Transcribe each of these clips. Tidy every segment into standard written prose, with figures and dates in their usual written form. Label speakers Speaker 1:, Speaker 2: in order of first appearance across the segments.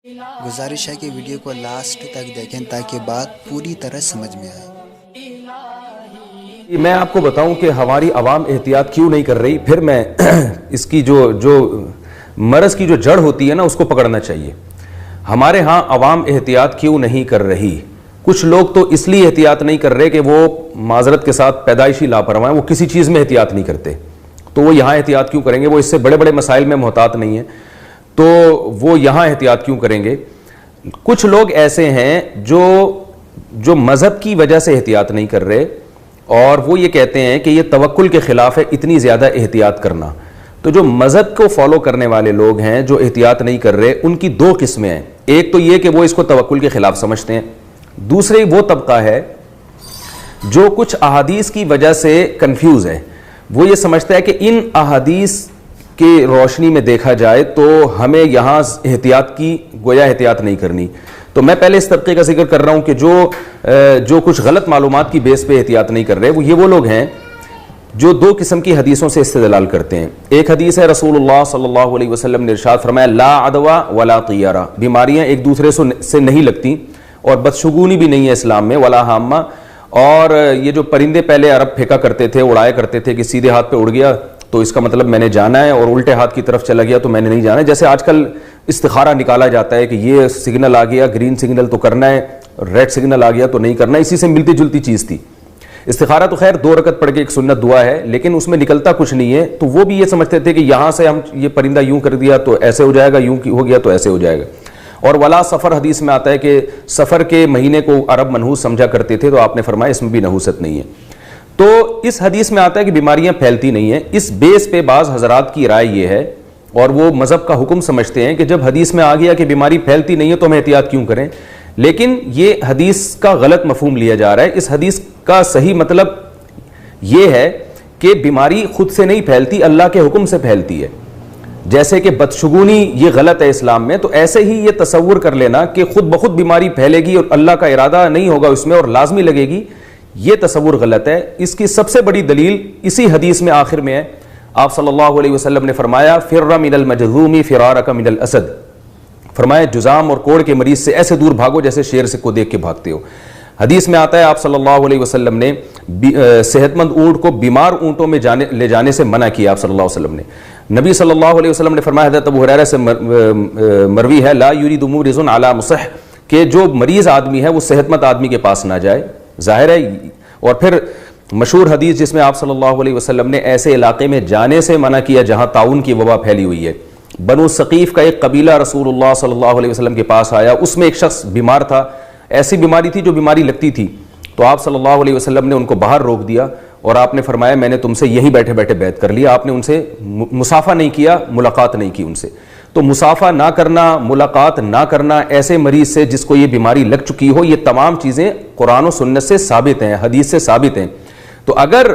Speaker 1: گزارش ہے کہ ویڈیو کو لاسٹ تک دیکھیں تاکہ بات پوری طرح سمجھ میں آئے۔
Speaker 2: میں آپ کو بتاؤں کہ ہماری عوام احتیاط کیوں نہیں کر رہی، پھر میں اس کی جو مرض کی جو جڑ ہوتی ہے نا اس کو پکڑنا چاہیے۔ ہمارے ہاں عوام احتیاط کیوں نہیں کر رہی؟ کچھ لوگ تو اس لیے احتیاط نہیں کر رہے کہ وہ معذرت کے ساتھ پیدائشی لاپرواہ ہیں، وہ کسی چیز میں احتیاط نہیں کرتے، تو وہ یہاں احتیاط کیوں کریں گے؟ وہ اس سے بڑے بڑے مسائل میں محتاط نہیں ہیں تو وہ یہاں احتیاط کیوں کریں گے؟ کچھ لوگ ایسے ہیں جو مذہب کی وجہ سے احتیاط نہیں کر رہے، اور وہ یہ کہتے ہیں کہ یہ توکل کے خلاف ہے اتنی زیادہ احتیاط کرنا۔ تو جو مذہب کو فالو کرنے والے لوگ ہیں جو احتیاط نہیں کر رہے، ان کی دو قسمیں ہیں۔ ایک تو یہ کہ وہ اس کو توکل کے خلاف سمجھتے ہیں، دوسری وہ طبقہ ہے جو کچھ احادیث کی وجہ سے کنفیوز ہے، وہ یہ سمجھتا ہے کہ ان احادیث کی روشنی میں دیکھا جائے تو ہمیں یہاں احتیاط کی گویا احتیاط نہیں کرنی۔ تو میں پہلے اس طبقے کا ذکر کر رہا ہوں کہ جو کچھ غلط معلومات کی بیس پہ احتیاط نہیں کر رہے، وہ لوگ ہیں جو دو قسم کی حدیثوں سے استدلال کرتے ہیں۔ ایک حدیث ہے رسول اللہ صلی اللہ علیہ وسلم نے ارشاد فرمایا لا عدوى ولا طیارہ، بیماریاں ایک دوسرے سے نہیں لگتی اور بدشگونی بھی نہیں ہے اسلام میں، ولا حامہ، اور یہ جو پرندے پہلے عرب پھینکا کرتے تھے، اڑایا کرتے تھے کہ سیدھے ہاتھ پہ اڑ گیا تو اس کا مطلب میں نے جانا ہے، اور الٹے ہاتھ کی طرف چلا گیا تو میں نے نہیں جانا ہے، جیسے آج کل استخارہ نکالا جاتا ہے کہ یہ سگنل آ گیا گرین سگنل تو کرنا ہے، ریڈ سگنل آ گیا تو نہیں کرنا، اسی سے ملتی جلتی چیز تھی۔ استخارہ تو خیر 2 رکعت پڑھ کے ایک سنت دعا ہے، لیکن اس میں نکلتا کچھ نہیں ہے، تو وہ بھی یہ سمجھتے تھے کہ یہاں سے ہم یہ پرندہ یوں کر دیا تو ایسے ہو جائے گا، یوں ہو گیا تو ایسے ہو جائے گا۔ اور ولا سفر حدیث میں آتا ہے کہ سفر کے مہینے کو عرب منحوس سمجھا کرتے تھے، تو آپ نے فرمایا اس میں بھی نحوست نہیں ہے۔ تو اس حدیث میں آتا ہے کہ بیماریاں پھیلتی نہیں ہیں۔ اس بیس پہ بعض حضرات کی رائے یہ ہے، اور وہ مذہب کا حکم سمجھتے ہیں کہ جب حدیث میں آ گیا کہ بیماری پھیلتی نہیں ہے تو ہم احتیاط کیوں کریں، لیکن یہ حدیث کا غلط مفہوم لیا جا رہا ہے۔ اس حدیث کا صحیح مطلب یہ ہے کہ بیماری خود سے نہیں پھیلتی، اللہ کے حکم سے پھیلتی ہے۔ جیسے کہ بدشگونی یہ غلط ہے اسلام میں، تو ایسے ہی یہ تصور کر لینا کہ خود بخود بیماری پھیلے گی اور اللہ کا ارادہ نہیں ہوگا اس میں اور لازمی لگے گی، یہ تصور غلط ہے۔ اس کی سب سے بڑی دلیل اسی حدیث میں آخر میں ہے، آپ صلی اللہ علیہ وسلم نے فرمایا فر من المجذوم فرارک من الاسد، فرمایا جذام اور کوڑ کے مریض سے ایسے دور بھاگو جیسے شیر سے کو دیکھ کے بھاگتے ہو۔ حدیث میں آتا ہے آپ صلی اللہ علیہ وسلم نے صحت مند اونٹ کو بیمار اونٹوں میں لے جانے سے منع کیا۔ آپ صلی اللہ علیہ وسلم نے، نبی صلی اللہ علیہ وسلم نے فرمایا، حضرت ابو ہریرہ سے مروی ہے، لا یرید مورض علی مصح، کہ جو مریض آدمی ہے وہ صحت مند آدمی کے پاس نہ جائے، ظاہر ہے۔ اور پھر مشہور حدیث جس میں آپ صلی اللہ علیہ وسلم نے ایسے علاقے میں جانے سے منع کیا جہاں طاعون کی وبا پھیلی ہوئی ہے۔ بنو ثقیف کا ایک قبیلہ رسول اللہ صلی اللہ علیہ وسلم کے پاس آیا، اس میں ایک شخص بیمار تھا، ایسی بیماری تھی جو بیماری لگتی تھی، تو آپ صلی اللہ علیہ وسلم نے ان کو باہر روک دیا اور آپ نے فرمایا میں نے تم سے یہی بیٹھے بیٹھے بیعت کر لیا۔ آپ نے ان سے مصافحہ نہیں کیا، ملاقات نہیں کی ان سے۔ تو مصافحہ نہ کرنا، ملاقات نہ کرنا ایسے مریض سے جس کو یہ بیماری لگ چکی ہو، یہ تمام چیزیں قرآن و سنت سے ثابت ہیں، حدیث سے ثابت ہیں۔ تو اگر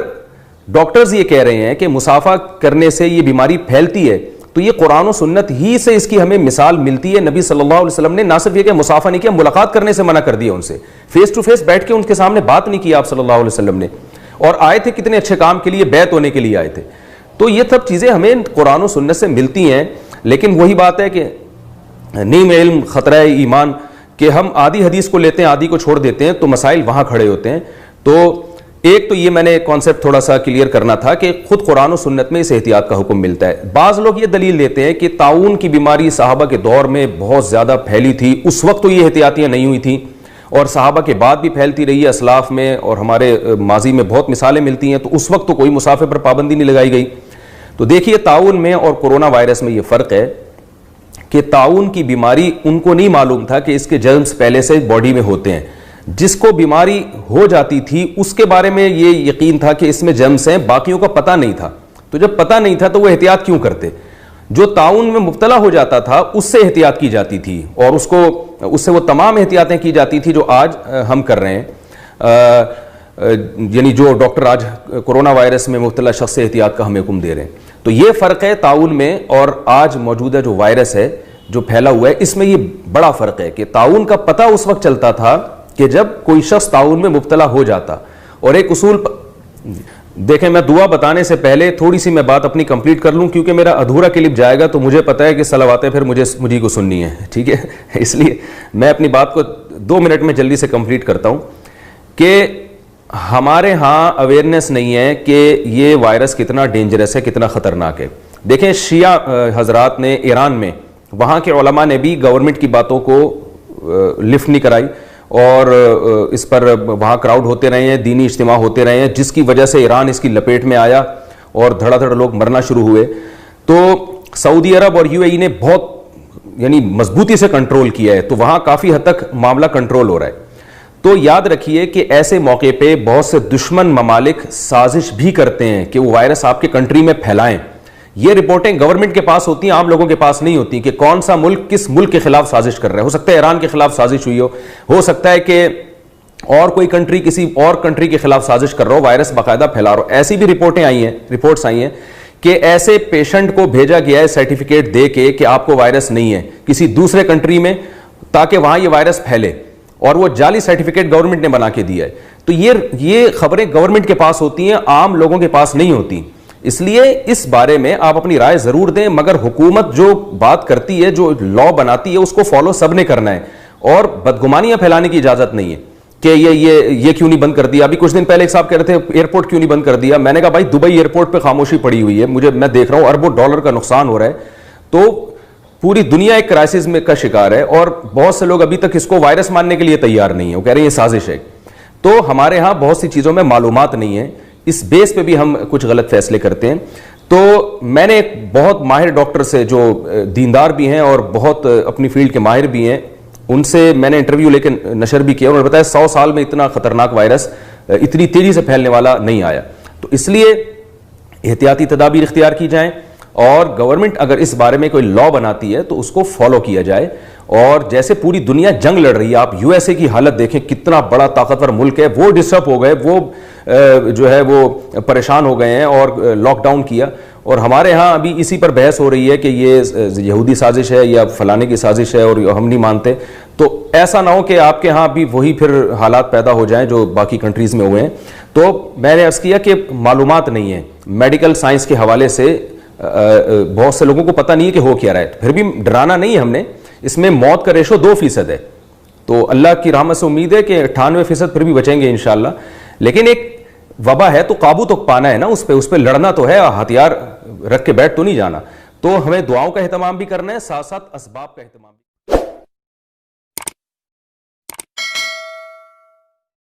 Speaker 2: ڈاکٹرز یہ کہہ رہے ہیں کہ مصافحہ کرنے سے یہ بیماری پھیلتی ہے، تو یہ قرآن و سنت ہی سے اس کی ہمیں مثال ملتی ہے۔ نبی صلی اللہ علیہ وسلم نے نہ صرف یہ کہ مصافحہ نہیں کیا، ملاقات کرنے سے منع کر دیا، ان سے فیس ٹو فیس بیٹھ کے ان کے سامنے بات نہیں کی آپ صلی اللہ علیہ وسلم نے، اور آئے تھے کتنے اچھے کام کے لیے، بیعت ہونے کے لیے آئے تھے۔ تو یہ سب چیزیں ہمیں قرآن و سنت سے ملتی ہیں، لیکن وہی بات ہے کہ نیم علم خطرہ ایمان، کہ ہم آدھی حدیث کو لیتے ہیں آدھی کو چھوڑ دیتے ہیں، تو مسائل وہاں کھڑے ہوتے ہیں۔ تو ایک تو یہ میں نے کانسیپٹ تھوڑا سا کلیئر کرنا تھا کہ خود قرآن و سنت میں اس احتیاط کا حکم ملتا ہے۔ بعض لوگ یہ دلیل دیتے ہیں کہ طاعون کی بیماری صحابہ کے دور میں بہت زیادہ پھیلی تھی، اس وقت تو یہ احتیاطیاں نہیں ہوئی تھیں، اور صحابہ کے بعد بھی پھیلتی رہی ہے اسلاف میں، اور ہمارے ماضی میں بہت مثالیں ملتی ہیں، تو اس وقت تو کوئی مسافر پر پابندی نہیں لگائی گئی۔ تو دیکھیے طاعون میں اور کورونا وائرس میں یہ فرق ہے کہ طاعون کی بیماری ان کو نہیں معلوم تھا کہ اس کے جرمز پہلے سے باڈی میں ہوتے ہیں، جس کو بیماری ہو جاتی تھی اس کے بارے میں یہ یقین تھا کہ اس میں جرمز ہیں، باقیوں کا پتہ نہیں تھا۔ تو جب پتہ نہیں تھا تو وہ احتیاط کیوں کرتے؟ جو طاعون میں مبتلا ہو جاتا تھا اس سے احتیاط کی جاتی تھی، اور اس سے وہ تمام احتیاطیں کی جاتی تھی جو آج ہم کر رہے ہیں، یعنی جو ڈاکٹر آج کورونا وائرس میں مبتلا شخص سے احتیاط کا ہمیں حکم دے رہے ہیں۔ تو یہ فرق ہے طاعون میں اور آج موجودہ جو وائرس ہے جو پھیلا ہوا ہے، اس میں یہ بڑا فرق ہے کہ طاعون کا پتہ اس وقت چلتا تھا کہ جب کوئی شخص طاعون میں مبتلا ہو جاتا، اور ایک اصول دیکھیں میں دعا بتانے سے پہلے تھوڑی سی میں بات اپنی کمپلیٹ کر لوں, کیونکہ میرا ادھورا کلپ جائے گا تو مجھے پتا ہے کہ صلواتیں پھر مجھے کو سننی ہے, ٹھیک ہے. اس لیے میں اپنی بات کو 2 منٹ میں جلدی سے کمپلیٹ کرتا ہوں کہ ہمارے ہاں اویئرنیس نہیں ہے کہ یہ وائرس کتنا ڈینجرس ہے, کتنا خطرناک ہے. دیکھیں شیعہ حضرات نے ایران میں, وہاں کے علماء نے بھی گورنمنٹ کی باتوں کو لفٹ نہیں کرائی, اور اس پر وہاں کراؤڈ ہوتے رہے ہیں, دینی اجتماع ہوتے رہے ہیں, جس کی وجہ سے ایران اس کی لپیٹ میں آیا اور دھڑا دھڑ لوگ مرنا شروع ہوئے. تو سعودی عرب اور UAE نے بہت یعنی مضبوطی سے کنٹرول کیا ہے, تو وہاں کافی حد تک معاملہ کنٹرول ہو رہا ہے. تو یاد رکھیے کہ ایسے موقع پہ بہت سے دشمن ممالک سازش بھی کرتے ہیں کہ وہ وائرس آپ کے کنٹری میں پھیلائیں. یہ رپورٹیں گورنمنٹ کے پاس ہوتی ہیں, عام لوگوں کے پاس نہیں ہوتی کہ کون سا ملک کس ملک کے خلاف سازش کر رہا ہے. ہو سکتا ہے ایران کے خلاف سازش ہوئی ہو سکتا ہے کہ اور کوئی کنٹری کسی اور کنٹری کے خلاف سازش کر رہا ہو, وائرس باقاعدہ پھیلا رہا ہو. ایسی بھی رپورٹس آئی ہیں کہ ایسے پیشنٹ کو بھیجا گیا ہے سرٹیفکیٹ دے کے کہ آپ کو وائرس نہیں ہے کسی دوسرے کنٹری میں, تاکہ وہاں یہ وائرس پھیلے, اور وہ جعلی سرٹیفکیٹ گورنمنٹ نے بنا کے دیا ہے. تو یہ خبریں گورنمنٹ کے پاس ہوتی ہیں, عام لوگوں کے پاس نہیں ہوتی. اس لیے اس بارے میں آپ اپنی رائے ضرور دیں, مگر حکومت جو بات کرتی ہے, جو لا بناتی ہے, اس کو فالو سب نے کرنا ہے, اور بدگمانیاں پھیلانے کی اجازت نہیں ہے کہ یہ کیوں نہیں بند کر دیا. ابھی کچھ دن پہلے ایک صاحب کہہ رہے تھے ایئرپورٹ کیوں نہیں بند کر دیا. میں نے کہا بھائی دبئی ایئرپورٹ پہ خاموشی پڑی ہوئی ہے, میں دیکھ رہا ہوں اربوں ڈالر کا نقصان ہو رہا ہے. تو پوری دنیا ایک کرائسس میں کا شکار ہے, اور بہت سے لوگ ابھی تک اس کو وائرس ماننے کے لیے تیار نہیں ہے, وہ کہہ رہے ہیں یہ سازش ہے. تو ہمارے ہاں بہت سی چیزوں میں معلومات نہیں ہے, اس بیس پہ بھی ہم کچھ غلط فیصلے کرتے ہیں. تو میں نے ایک بہت ماہر ڈاکٹر سے, جو دیندار بھی ہیں اور بہت اپنی فیلڈ کے ماہر بھی ہیں, ان سے میں نے انٹرویو لے کے نشر بھی کیا. انہوں نے بتایا 100 سال میں اتنا خطرناک وائرس اتنی تیزی سے پھیلنے والا نہیں آیا. تو اس لیے احتیاطی تدابیر اختیار کی جائیں, اور گورنمنٹ اگر اس بارے میں کوئی لا بناتی ہے تو اس کو فالو کیا جائے. اور جیسے پوری دنیا جنگ لڑ رہی ہے, آپ USA کی حالت دیکھیں, کتنا بڑا طاقتور ملک ہے, وہ ڈسٹرب ہو گئے, وہ جو ہے وہ پریشان ہو گئے ہیں اور لاک ڈاؤن کیا. اور ہمارے ہاں ابھی اسی پر بحث ہو رہی ہے کہ یہ یہودی سازش ہے یا فلانے کی سازش ہے, اور ہم نہیں مانتے. تو ایسا نہ ہو کہ آپ کے ہاں بھی وہی پھر حالات پیدا ہو جائیں جو باقی کنٹریز میں ہوئے ہیں. تو میں نے عرض کیا کہ معلومات نہیں ہے میڈیکل سائنس کے حوالے سے, بہت سے لوگوں کو پتہ نہیں ہے کہ ہو کیا رہا ہے. پھر بھی ڈرانا نہیں ہے ہم نے, اس میں موت کا ریشو 2% ہے. تو اللہ کی رحمت سے امید ہے کہ 98% پھر بھی بچیں گے انشاءاللہ. لیکن ایک وبا ہے تو قابو تو پانا ہے نا, اس پہ لڑنا تو ہے, ہتھیار رکھ کے بیٹھ تو نہیں جانا. تو ہمیں دعاؤں کا اہتمام بھی کرنا ہے, ساتھ ساتھ اسباب کا اہتمام بھی.